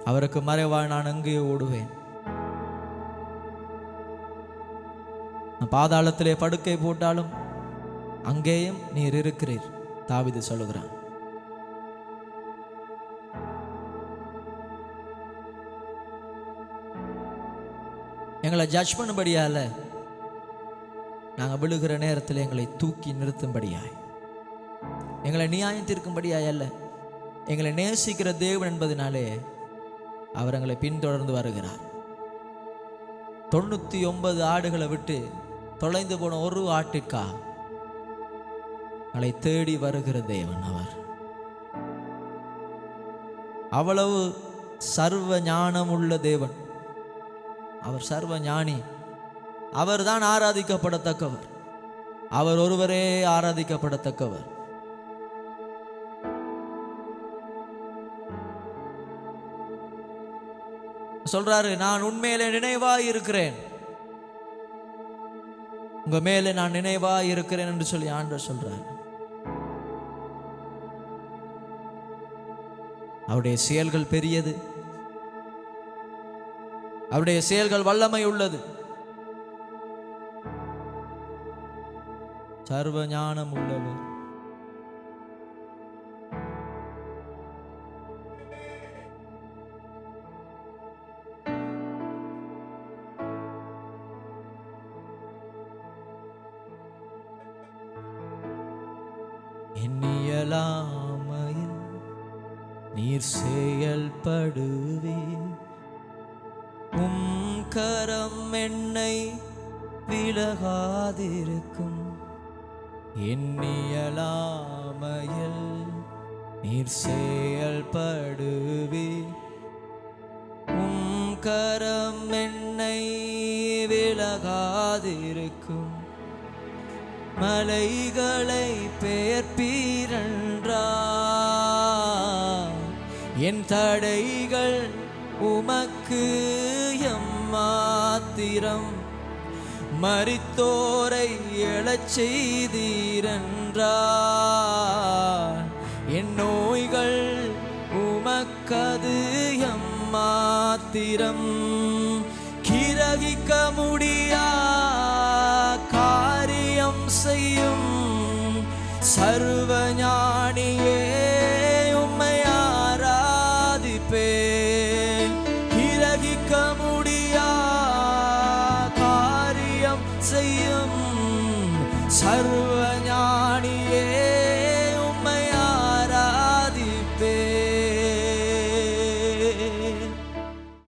அவருக்கு மறைவாய் நான் அங்கேயே ஓடுவேன். பாதாளத்திலே படுக்கை போட்டாலும் அங்கேயும் நீர் இருக்கிறீர். தாவீது சொல்லுகிறான். எங்களை ஜட்ஜ் பண்ணும்படியால, நாங்கள் விழுகிற நேரத்தில் எங்களை தூக்கி நிறுத்தும்படியாய், எங்களை நியாயம் தீர்க்கும்படியாய் அல்ல, எங்களை நேசிக்கிற தேவன் என்பதனாலே அவர் எங்களை பின்தொடர்ந்து வருகிறார். 99 ஆடுகளை விட்டு தொலைந்து போன ஒரு ஆட்டிற்கா எங்களை தேடி வருகிற தேவன் அவர். அவ்வளவு சர்வ ஞானம் உள்ள தேவன் அவர். சர்வ ஞானி. அவர் தான் ஆராதிக்கப்படத்தக்கவர். அவர் ஒருவரே ஆராதிக்கப்படத்தக்கவர். சொல்றாரு, நான் உண்மையிலே நினைவாய் இருக்கிறேன், உங்க மேலே நான் நினைவாய் இருக்கிறேன் என்று சொல்லி ஆண்டவர் சொல்றார். அவருடைய செயல்கள் பெரியது, அவருடைய செயல்கள் வல்லமை உள்ளது, சர்வ ஞானம் உள்ளவர். எண்ணியலாமையில் நீர் செயல்படுவே, கரம் என்னை விலகாதிருக்கும். எண்ணியலாமையில் நீர் செயல்படுவே, கரம் என்னை விலகாதிருக்கும். மலைகளை பெயர்ப்பீரன்றார், என் தடைகள் உமக்கு எம்மாத்திரம். மரித்தோரை எழச் செய்தீரன்றார், என் நோய்கள் உமக்கது எம்மாத்திரம். கிரகிக்க முடியா காரியம் செய்யும் சர்வ ஞானியே உம்மை ஆராதிப்பேன். கிரகிக்க முடியா காரியம் செய்யும் சர்வ ஞானியே